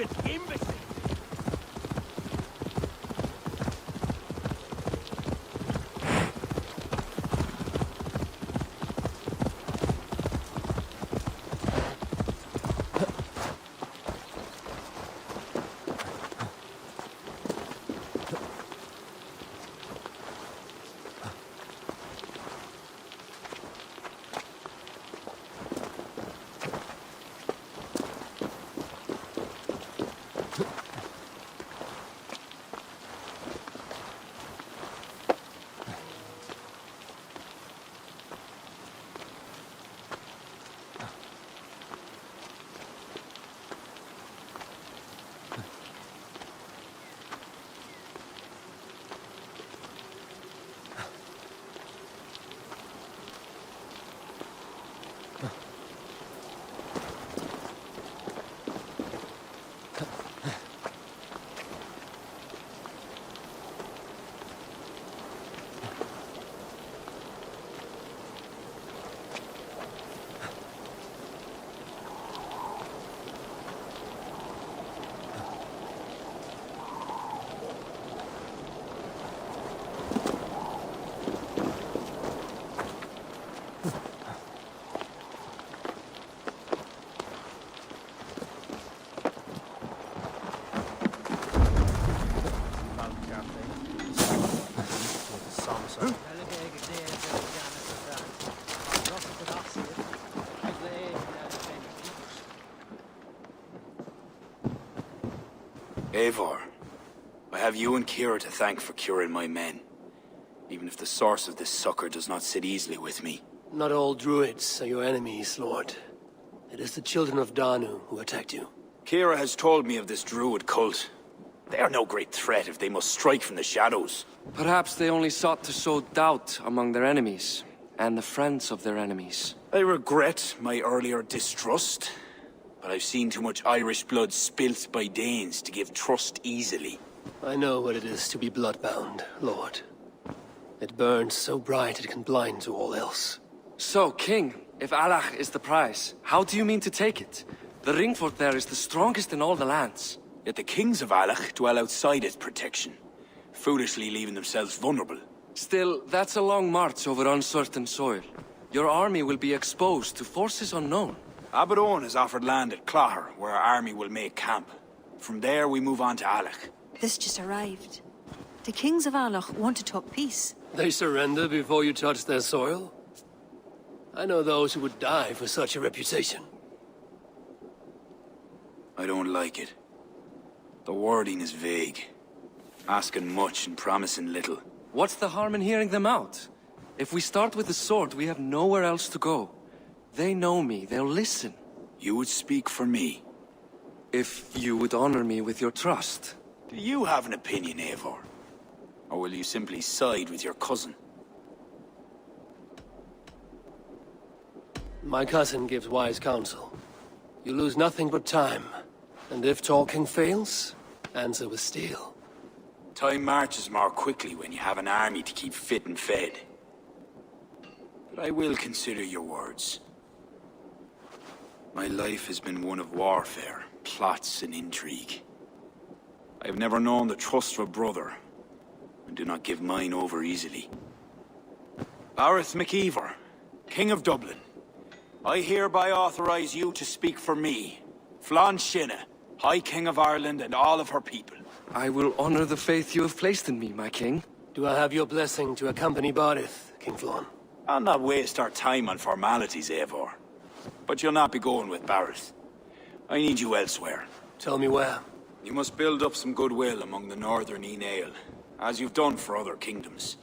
stupid imbecile! Eivor, I have you and Kira to thank for curing my men. Even if the source of this succor does not sit easily with me. Not all druids are your enemies, Lord. It is the children of Danu who attacked you. Kira has told me of this druid cult. They are no great threat if they must strike from the shadows. Perhaps they only sought to sow doubt among their enemies, and the friends of their enemies. I regret my earlier distrust, but I've seen too much Irish blood spilt by Danes to give trust easily. I know what it is to be bloodbound, Lord. It burns so bright it can blind to all else. So, King, if Alach is the prize, how do you mean to take it? The ring fort there is the strongest in all the lands. Yet the kings of Alach dwell outside its protection, foolishly leaving themselves vulnerable. Still, that's a long march over uncertain soil. Your army will be exposed to forces unknown. Abaddon has offered land at Clogher, where our army will make camp. From there, we move on to Alach. This just arrived. The kings of Alach want to talk peace. They surrender before you touch their soil? I know those who would die for such a reputation. I don't like it. The wording is vague. Asking much and promising little. What's the harm in hearing them out? If we start with the sword, we have nowhere else to go. They know me, they'll listen. You would speak for me. If you would honor me with your trust. Do you have an opinion, Eivor? Or will you simply side with your cousin? My cousin gives wise counsel. You lose nothing but time. And if talking fails, answer with steel. Time marches more quickly when you have an army to keep fit and fed. But I will consider your words. My life has been one of warfare, plots and intrigue. I have never known the trust of a brother, and do not give mine over easily. Bareth MacIver, King of Dublin, I hereby authorize you to speak for me, Flann Shinna, High King of Ireland and all of her people. I will honor the faith you have placed in me, my king. Do I have your blessing to accompany Barith, King Flann? I'll not waste our time on formalities, Eivor. But you'll not be going with Bareth. I need you elsewhere. Tell me where. You must build up some goodwill among the northern Aenale, as you've done for other kingdoms.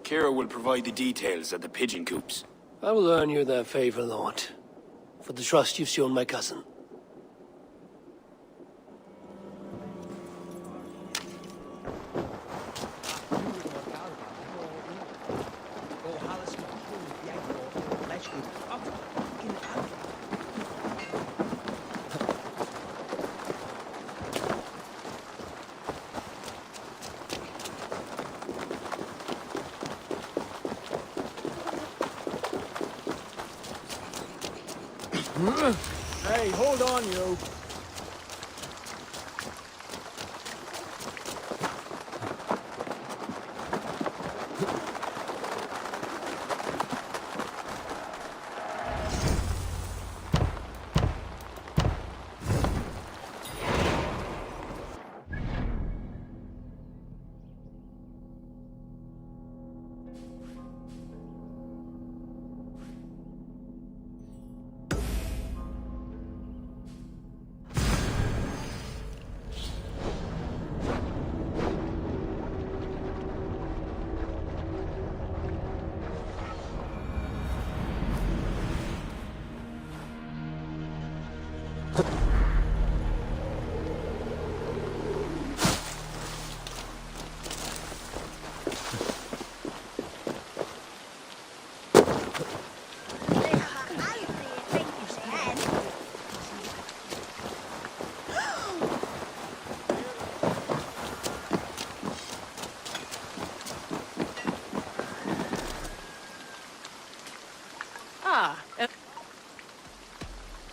Kira will provide the details at the pigeon coops. I will earn you their favor, Lord, for the trust you've shown my cousin. Hey, hold on, you.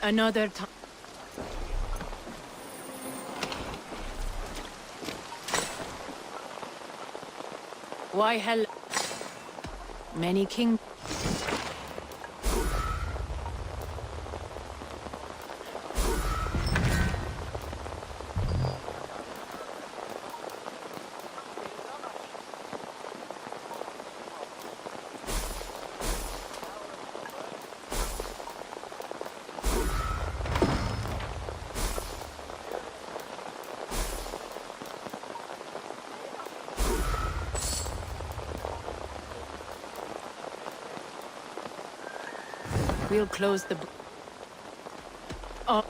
Another time. Why hell? Many king. We'll close the. Oh.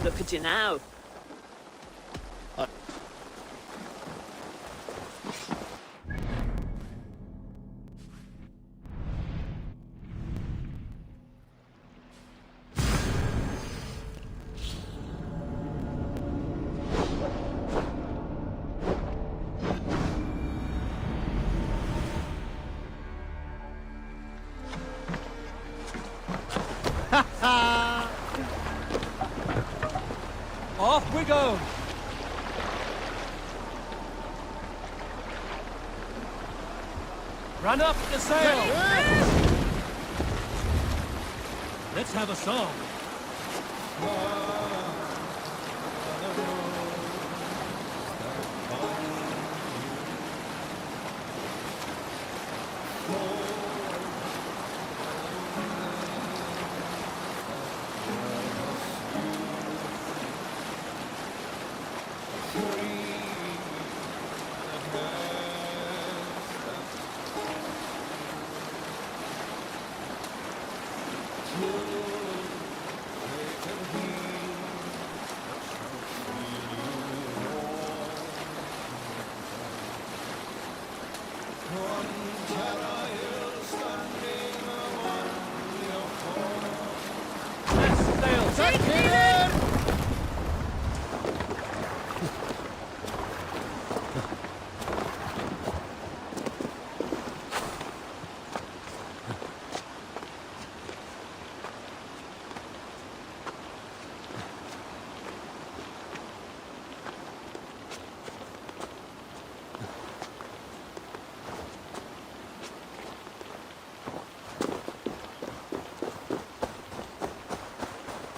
Look at you now. Off we go! Run up the sail! Let's have a song.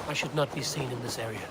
I should not be seen in this area.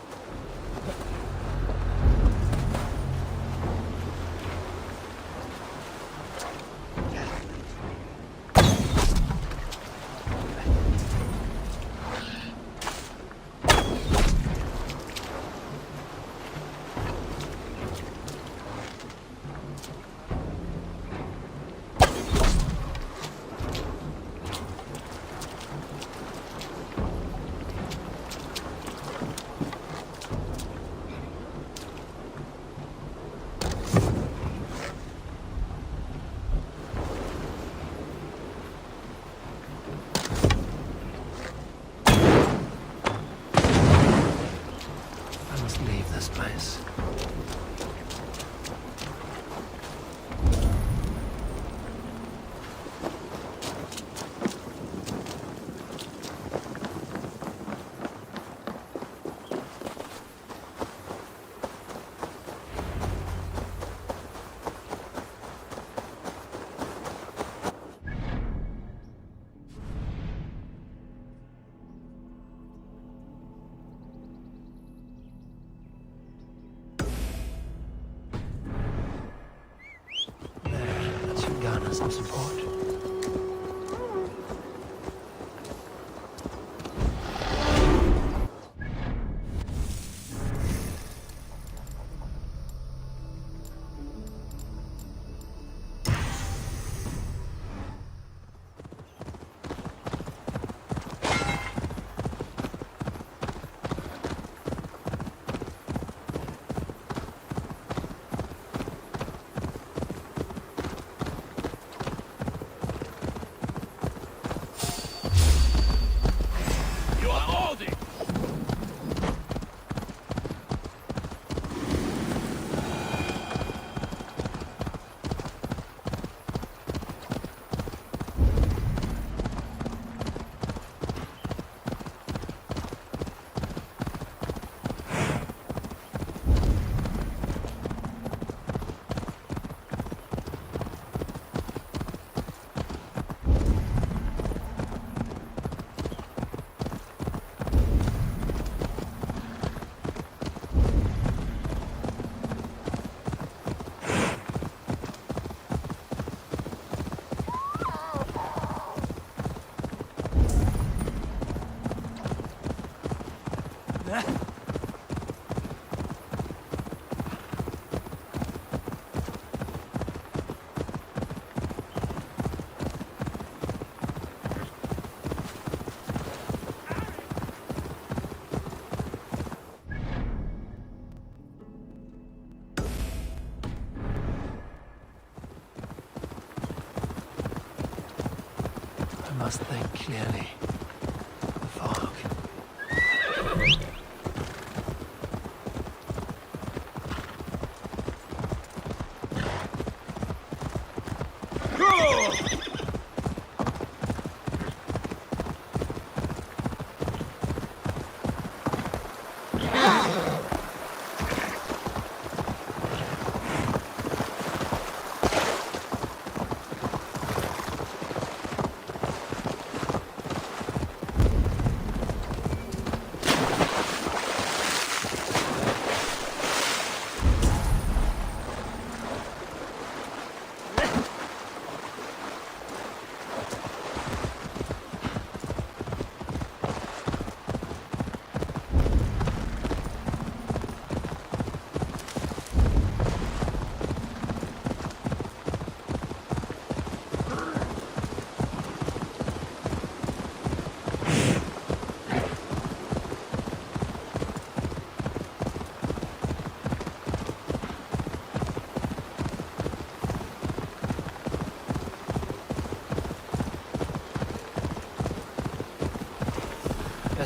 Leave this place. Garner some support. I must think clearly. The fog.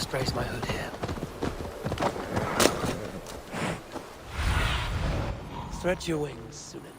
best raise my hood here. Stretch your wings, Sunan.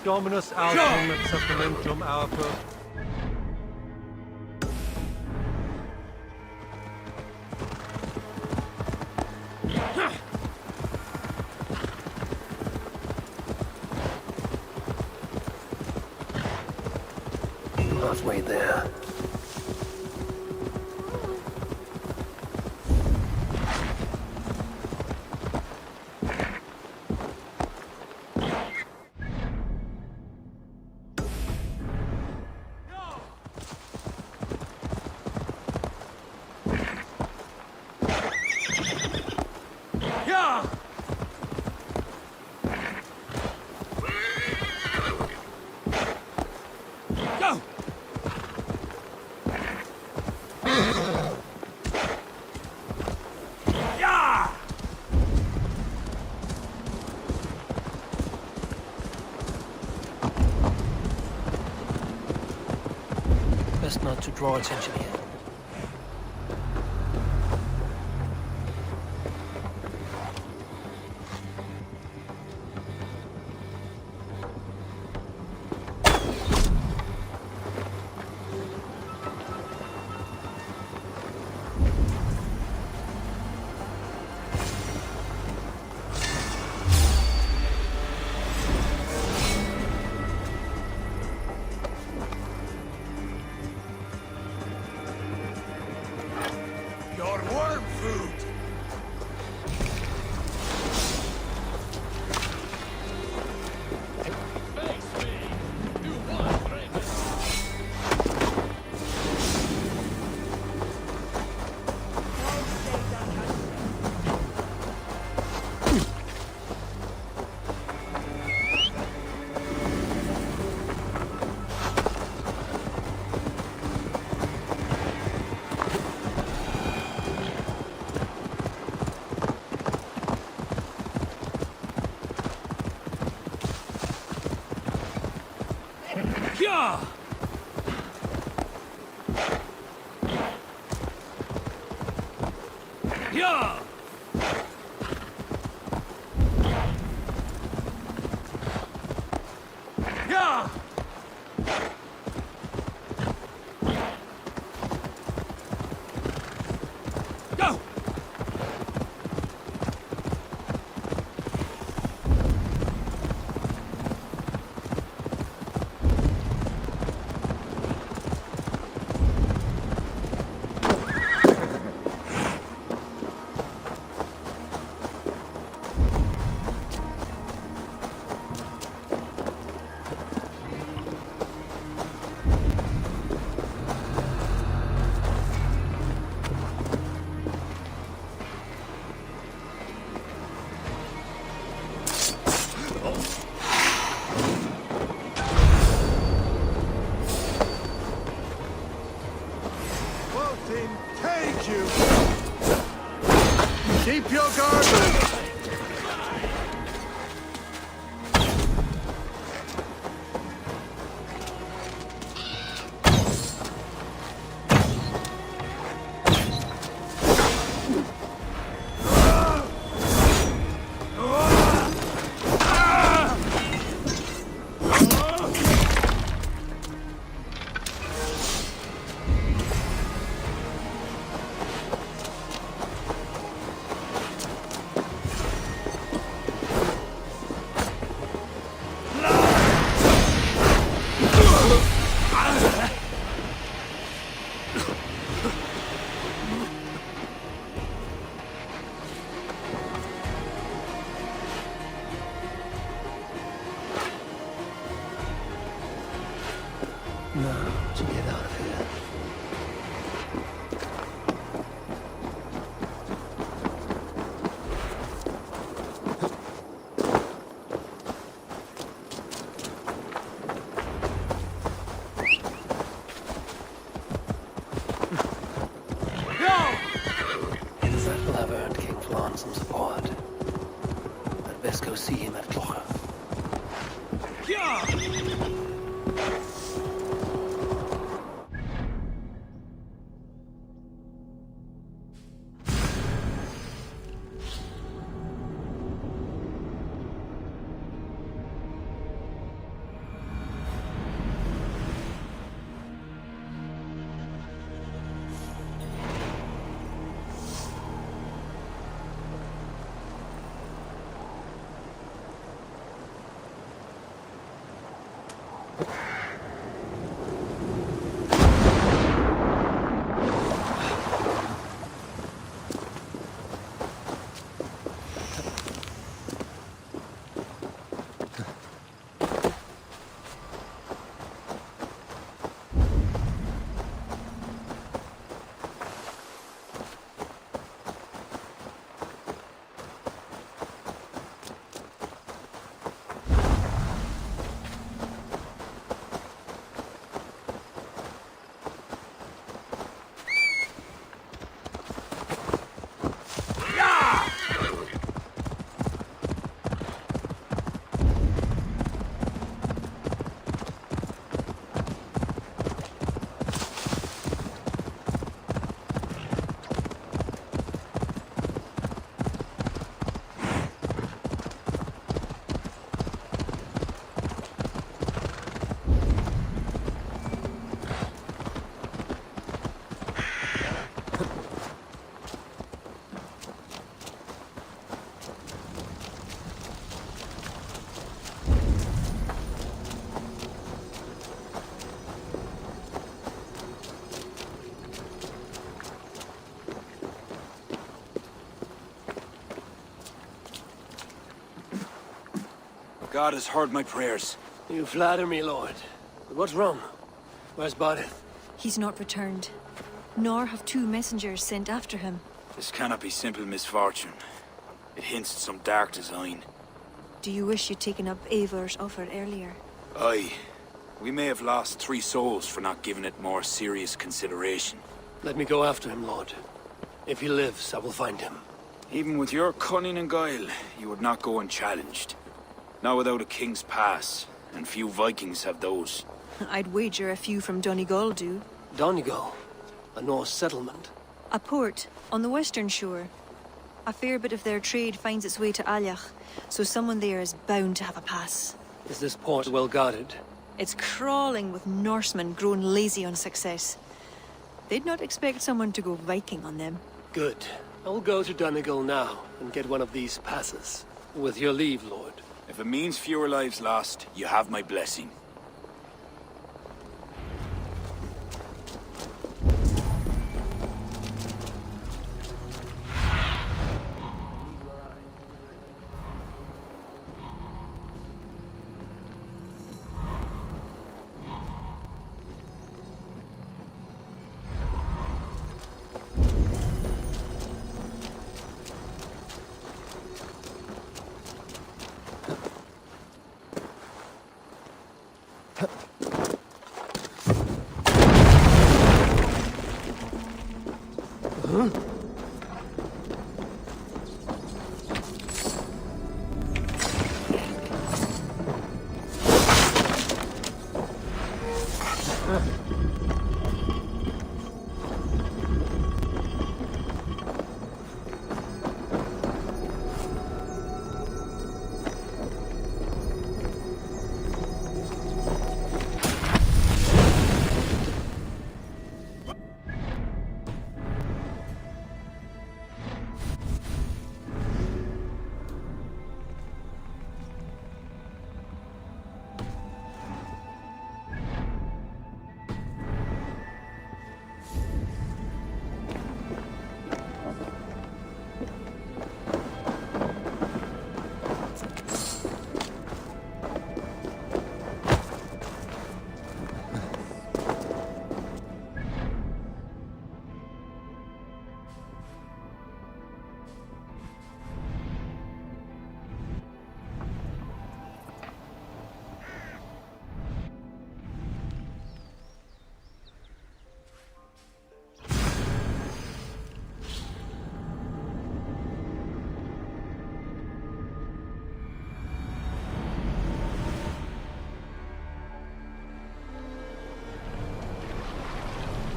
Dominus autem et sacramentum autem. Halfway there. Best not to draw attention here. Thank you. Keep your guard up. Now to get out of here. That will have earned King Flan some support. I'd best go see him at Clocher. God has heard my prayers. You flatter me, Lord. But what's wrong? Where's Bodith? He's not returned. Nor have two messengers sent after him. This cannot be simple misfortune. It hints at some dark design. Do you wish you'd taken up Eivor's offer earlier? Aye. We may have lost 3 souls for not giving it more serious consideration. Let me go after him, Lord. If he lives, I will find him. Even with your cunning and guile, you would not go unchallenged. Not without a king's pass, and few Vikings have those. I'd wager a few from Donegal do. Donegal, a Norse settlement. A port on the western shore. A fair bit of their trade finds its way to Aljach, so someone there is bound to have a pass. Is this port well guarded? It's crawling with Norsemen grown lazy on success. They'd not expect someone to go Viking on them. Good. I will go to Donegal now and get one of these passes. With your leave, Lord. If it means fewer lives lost, you have my blessing.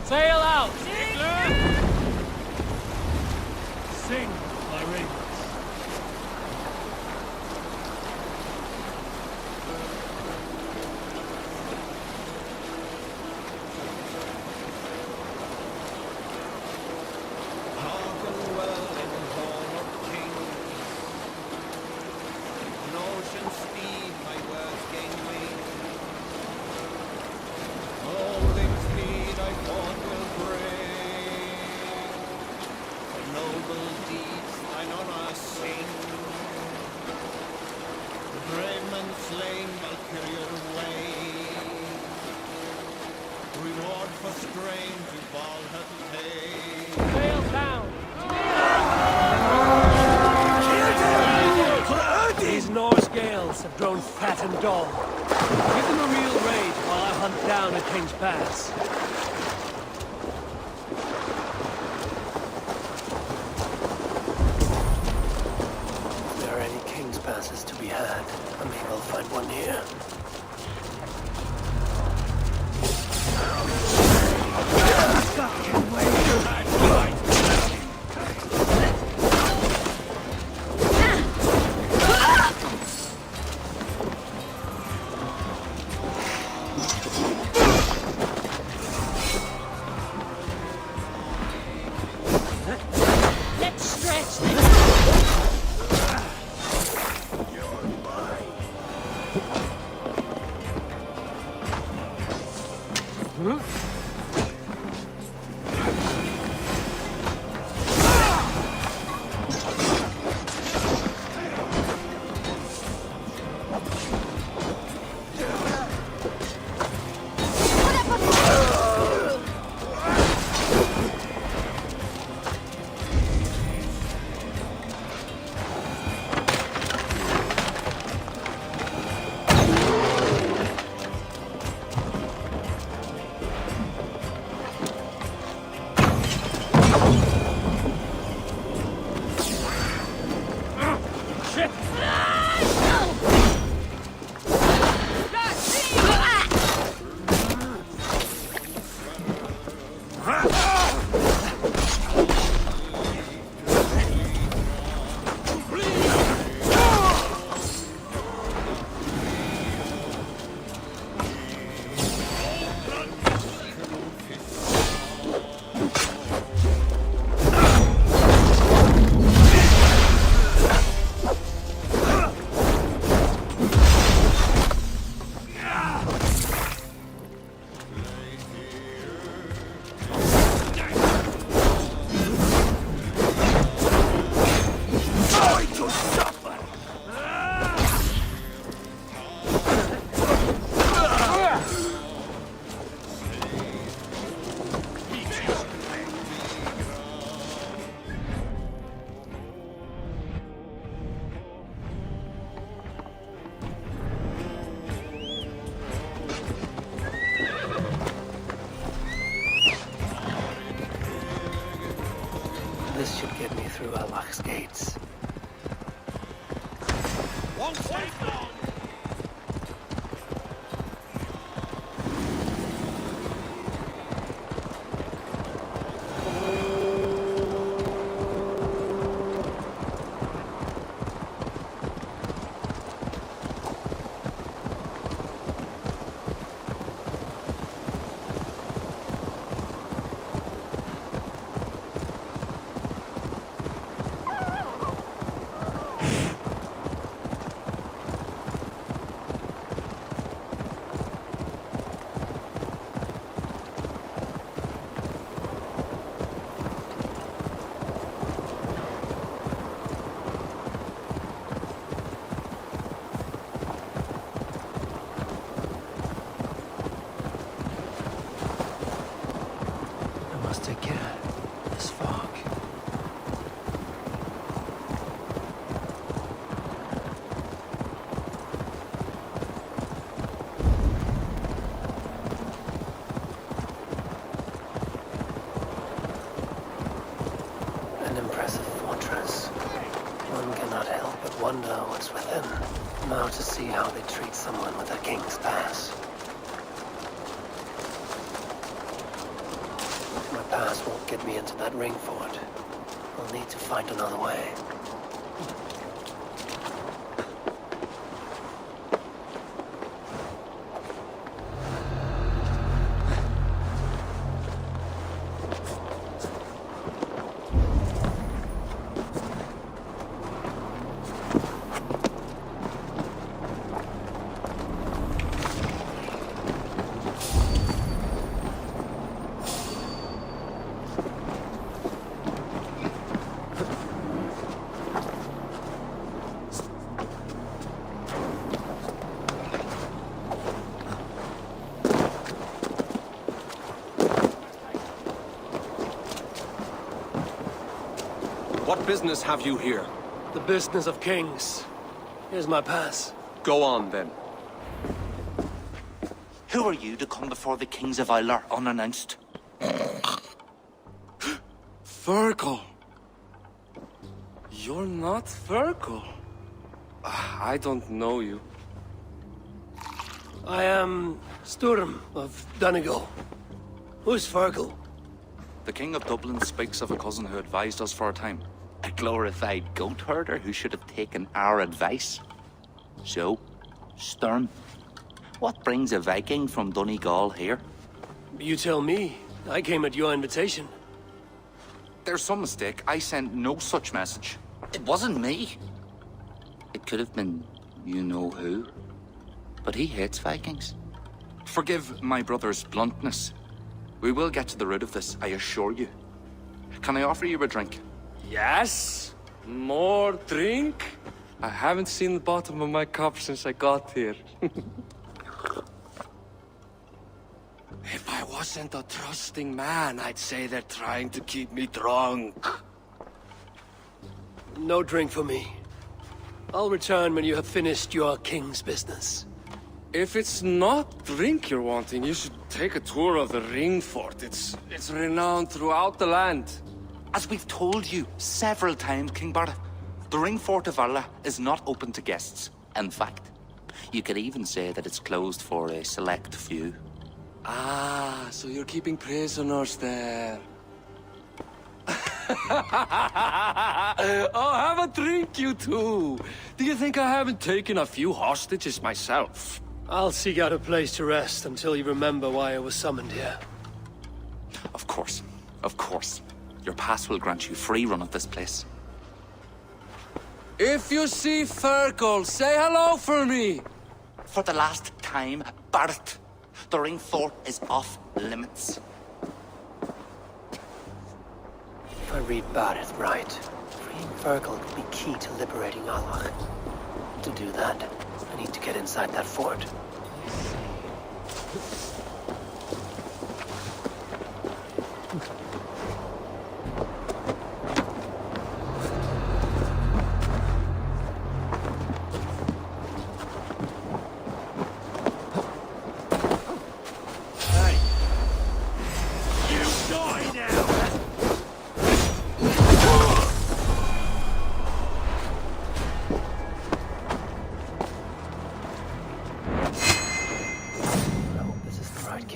Sail out! Sing, my ravens. Hearken well in hall of kings. In ocean speed my words gain wing. Holding speed I thought will bring. For noble deeds thine honor sing. The brave man slain Valkyrian way. Reward for strain to Valhalla to pay. Sail down! These Norse Gales have grown fat and dull. Give them a real raid while I hunt down a King's Pass. If there are any King's Passes to be had, I'm sure I'll find one here. Let's stretch this. through Allah's gates. Won't take long. I must take care. This fog. An impressive fortress. One cannot help but wonder what's within. Now to see how they treat someone with a king's pass. My pass won't get me into that ring fort. I'll need to find another way. What business have you here? The business of kings. Here's my pass. Go on, then. Who are you to come before the kings of Ilar unannounced? Fergal. You're not Fergal. I don't know you. I am Sturm of Donegal. Who's Fergal? The king of Dublin speaks of a cousin who advised us for a time. A glorified goat herder who should have taken our advice. So, Sturm, what brings a Viking from Donegal here? You tell me. I came at your invitation. There's some mistake. I sent no such message. It wasn't me. It could have been you-know-who. But he hates Vikings. Forgive my brother's bluntness. We will get to the root of this, I assure you. Can I offer you a drink? Yes? More drink? I haven't seen the bottom of my cup since I got here. If I wasn't a trusting man, I'd say they're trying to keep me drunk. No drink for me. I'll return when you have finished your king's business. If it's not drink you're wanting, you should take a tour of the ring fort. It's renowned throughout the land. As we've told you several times, King Barda, the ring fort of Valhalla is not open to guests. In fact, you could even say that it's closed for a select few. Ah, so you're keeping prisoners there. Oh, have a drink, you two. Do you think I haven't taken a few hostages myself? I'll seek out a place to rest until you remember why I was summoned here. Of course. Your pass will grant you free run of this place. If you see Fergal, say hello for me. For the last time, Barret, the ring fort is off limits. If I read Barrett right, freeing Fergal could be key to liberating Allah. To do that, I need to get inside that fort.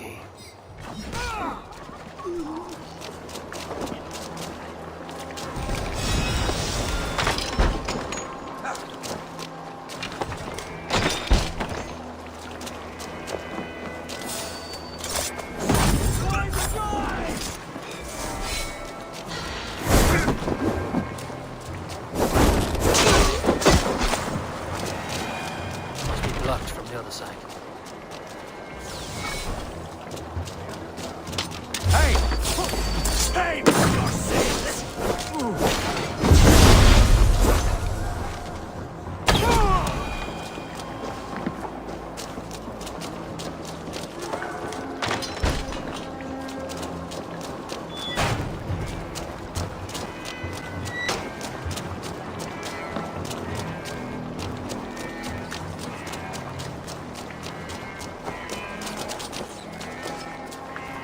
me. Must be blocked from the other side. Hey! Stay for your sakes!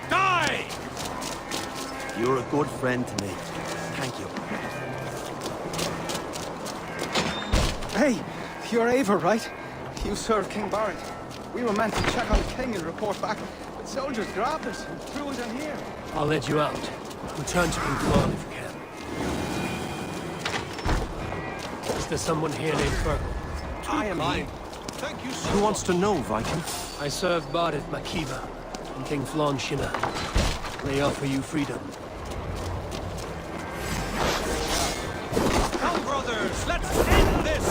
Die! You're a good friend to me. Thank you. Hey, you're Ava, right? You served King Barrett. We were meant to check on the king and report back, but soldiers grabbed us and threw us in here. I'll let you out. Return to King Claude if you can. Is there someone here named Fergal? I am he. Thank you so Who wants to know, Viking? I served Barrett Makiva and King Flann Shina. They offer you freedom. Come, brothers, let's end this!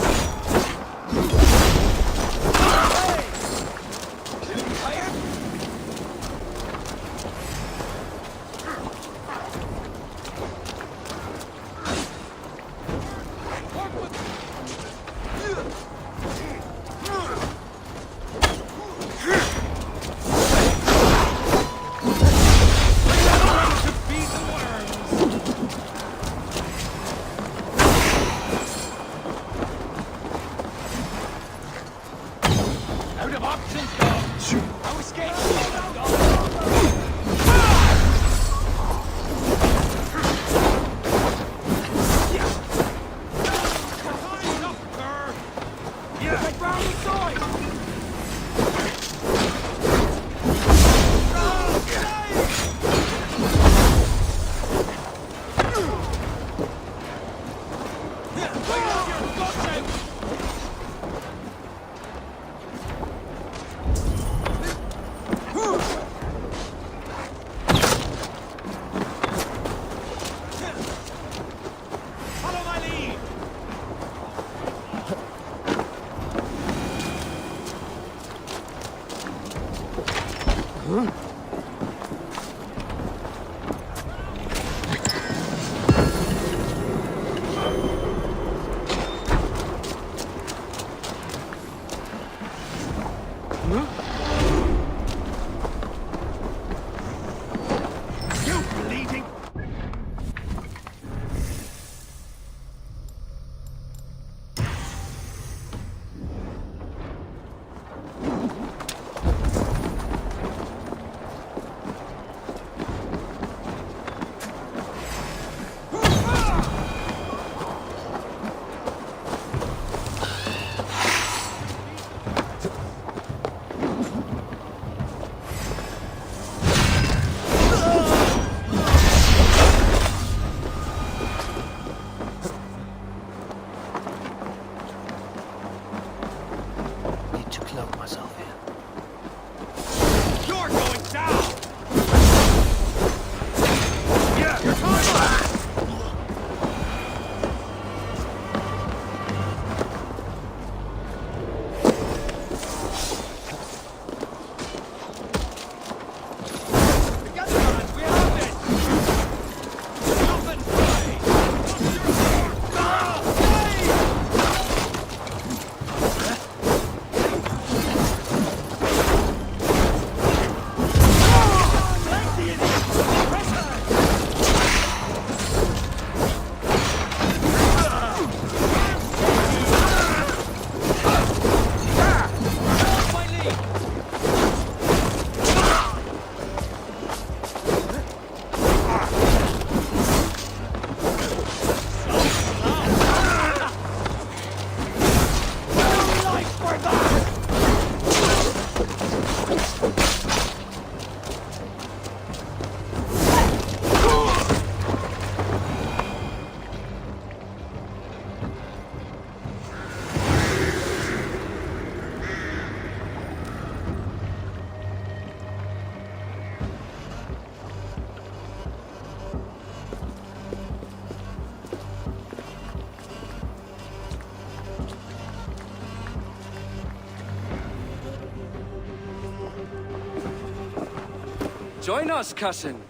Join us, cousin.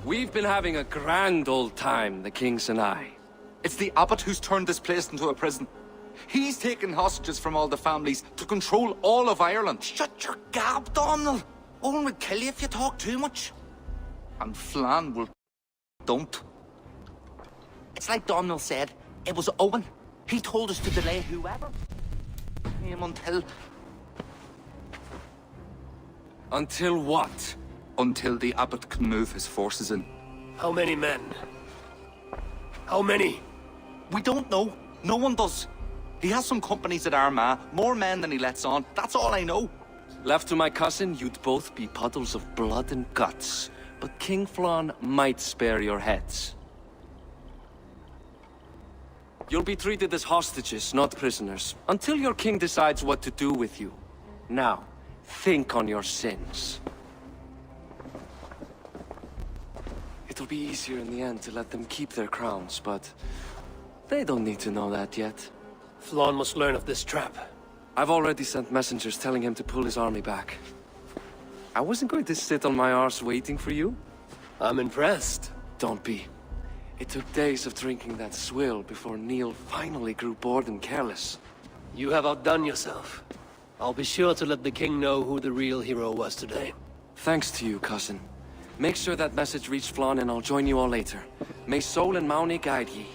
We've been having a grand old time, the kings and I. It's the abbot who's turned this place into a prison. He's taken hostages from all the families to control all of Ireland. Shut your gab, Domhnall. Owen will kill you if you talk too much. And Flan will... don't. It's like Domhnall said, it was Owen. He told us to delay whoever came until... Until what? Until the abbot can move his forces in. How many men? How many? We don't know. No one does. He has some companies at Armagh, more men than he lets on. That's all I know. Left to my cousin, you'd both be puddles of blood and guts. But King Flan might spare your heads. You'll be treated as hostages, not prisoners, until your king decides what to do with you. Now, think on your sins. It'll be easier in the end to let them keep their crowns, but they don't need to know that yet. Flan must learn of this trap. I've already sent messengers telling him to pull his army back. I wasn't going to sit on my arse waiting for you. I'm impressed. Don't be. It took days of drinking that swill before Neil finally grew bored and careless. You have outdone yourself. I'll be sure to let the king know who the real hero was today. Thanks to you, cousin. Make sure that message reached Flan and I'll join you all later. May Sol and Mauni guide ye.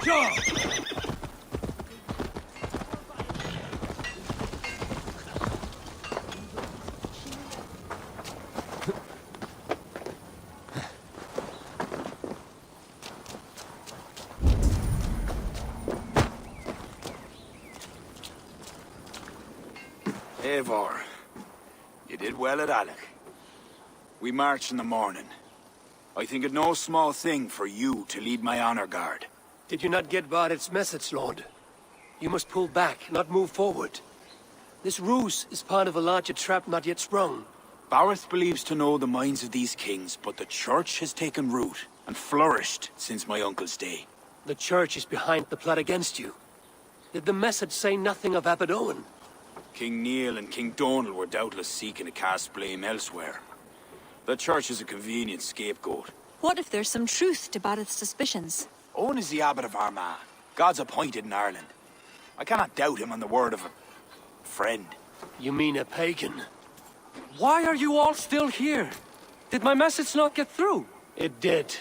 job! Eivor, you did well at Alec. We march in the morning. I think it no small thing for you to lead my honor guard. Did you not get Barrett's message, Lord? You must pull back, not move forward. This ruse is part of a larger trap not yet sprung. Barrett believes to know the minds of these kings, but the church has taken root and flourished since my uncle's day. The church is behind the plot against you. Did the message say nothing of Abbot Owen? King Neil and King Donal were doubtless seeking to cast blame elsewhere. The church is a convenient scapegoat. What if there's some truth to Barrett's suspicions? Owen is the abbot of Armagh, God's appointed in Ireland. I cannot doubt him on the word of a friend. You mean a pagan? Why are you all still here? Did my message not get through? It did,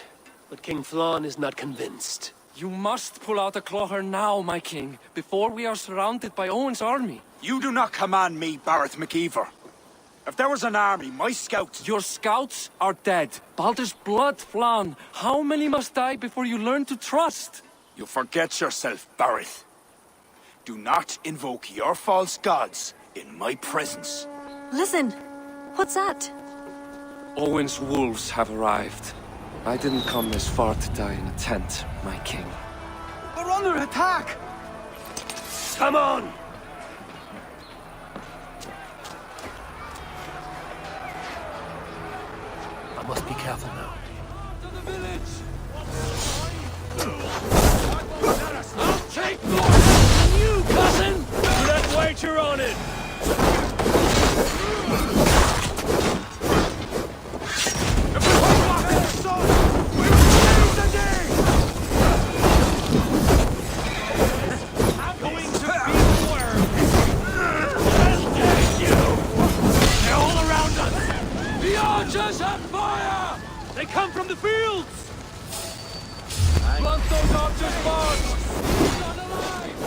but King Flann is not convinced. You must pull out a clawher now, my king, before we are surrounded by Owen's army. You do not command me, Barrett McEver. If there was an army, my scouts... Your scouts are dead. Baldur's blood, Flann. How many must die before you learn to trust? You forget yourself, Barrett. Do not invoke your false gods in my presence. Listen, what's that? Owen's wolves have arrived. I didn't come this far to die in a tent, my king. We're under attack! Come on! I must be careful now. To the village! I'll take more than you, cousin! Let's wager on it! If we hold off this son, we will save the day! I'm going to be worm! I'll get you! They're all around us! The archers have fire! They come from the fields! Blunt those archers' marks! He's not alive!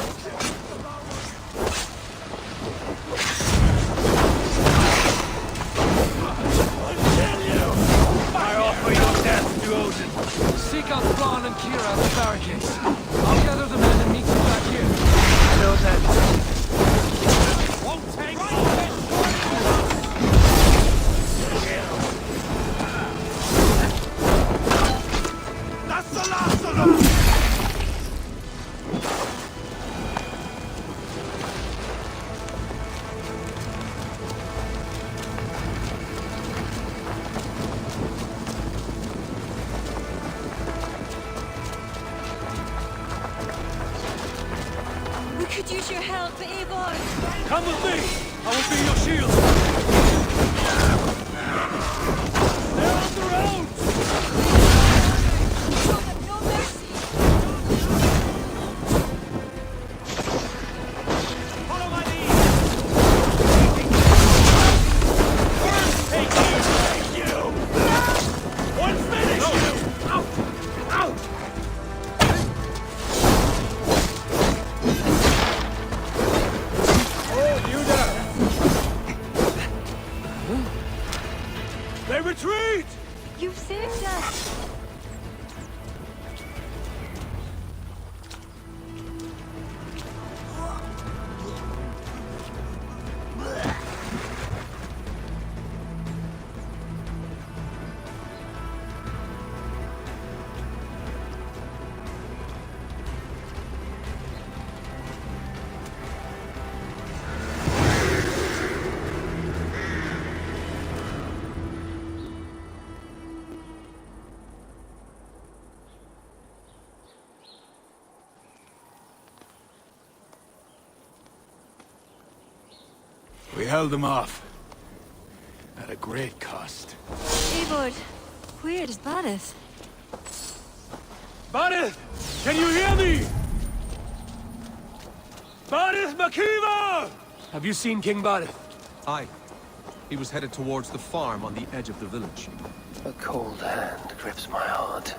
I offer your death to Odin. Seek out Flann and Kira at the barricades. I'll gather the men and meet you back here. I know that. Won't take That's the last of them! We could use your help, Eivor. Come with me! I will be your shield! They're on the road! Show them no mercy. Follow my lead! First, take you! One finish you! Out! Out! Oh, you there! They retreat! You've saved us. We held them off. At a great cost. Eivor, where is Barrett? Barith! Can you hear me? Barith McKeever! Have you seen King Barrett? Aye. He was headed towards the farm on the edge of the village. A cold hand grips my heart.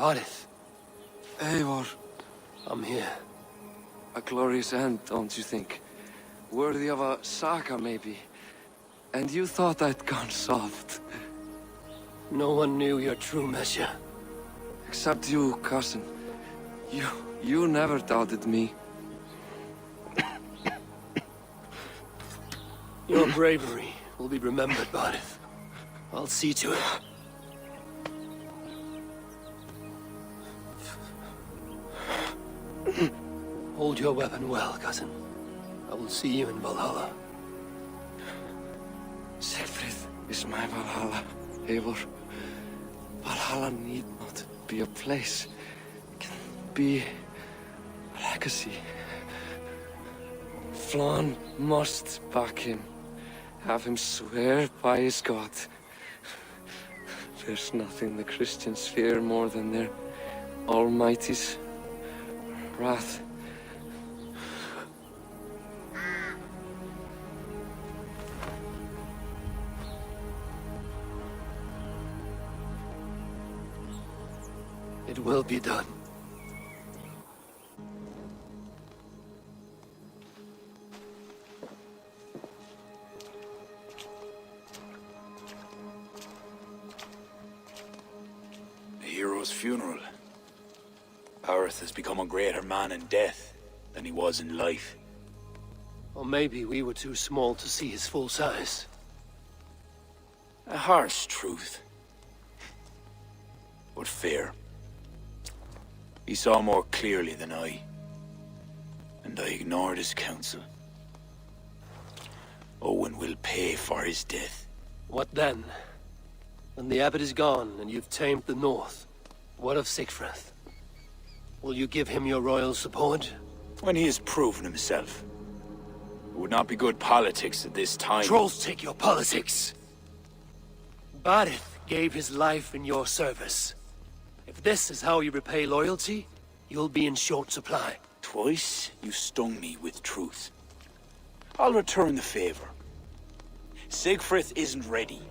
Bardith, Eivor, I'm here. a glorious end, don't you think? Worthy of a saga, maybe. And you thought I'd gone soft. No one knew your true measure. Except you, cousin. You never doubted me. Your bravery will be remembered, Bardith. I'll see to it. Hold your weapon well, cousin. I will see you in Valhalla. Siegfried is my Valhalla, Eivor. Valhalla need not be a place. It can be a legacy. Flann must back him. Have him swear by his God. There's nothing the Christians fear more than their Almighty's wrath. It will be done. A hero's funeral. Aerith has become a greater man in death than he was in life. Or maybe we were too small to see his full size. A harsh truth, but fair. He saw more clearly than I, and I ignored his counsel. Owen will pay for his death. What then? When the abbot is gone and you've tamed the north, what of Siegfried? Will you give him your royal support? When he has proven himself. It would not be good politics at this time. Trolls take your politics! Bardith gave his life in your service. If this is how you repay loyalty, you'll be in short supply. Twice you stung me with truth. I'll return the favor. Siegfried isn't ready.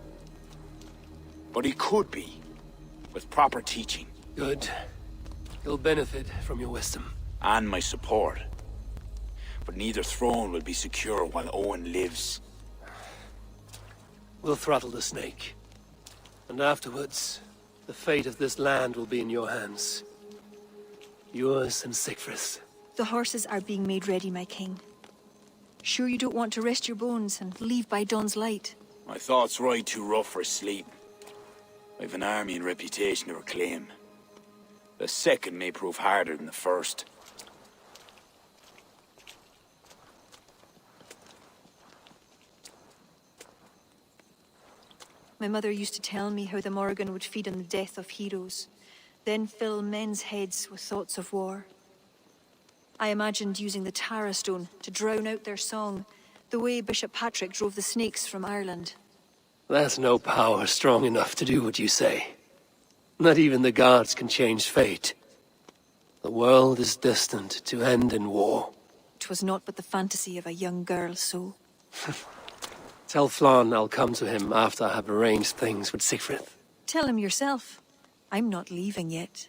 But he could be, with proper teaching. Good. He'll benefit from your wisdom. And my support. But neither throne will be secure while Owen lives. We'll throttle the snake. And afterwards, the fate of this land will be in your hands. Yours and Siegfried's. The horses are being made ready, my king. Sure you don't want to rest your bones and leave by dawn's light? My thoughts ride too rough for sleep. I've an army and reputation to reclaim. The second may prove harder than the first. My mother used to tell me how the Morrigan would feed on the death of heroes, then fill men's heads with thoughts of war. I imagined using the Tara Stone to drown out their song, the way Bishop Patrick drove the snakes from Ireland. There's no power strong enough to do what you say. Not even the gods can change fate. The world is destined to end in war. 'Twas not but the fantasy of a young girl, so... Tell Flann I'll come to him after I have arranged things with Siegfried. Tell him yourself. I'm not leaving yet.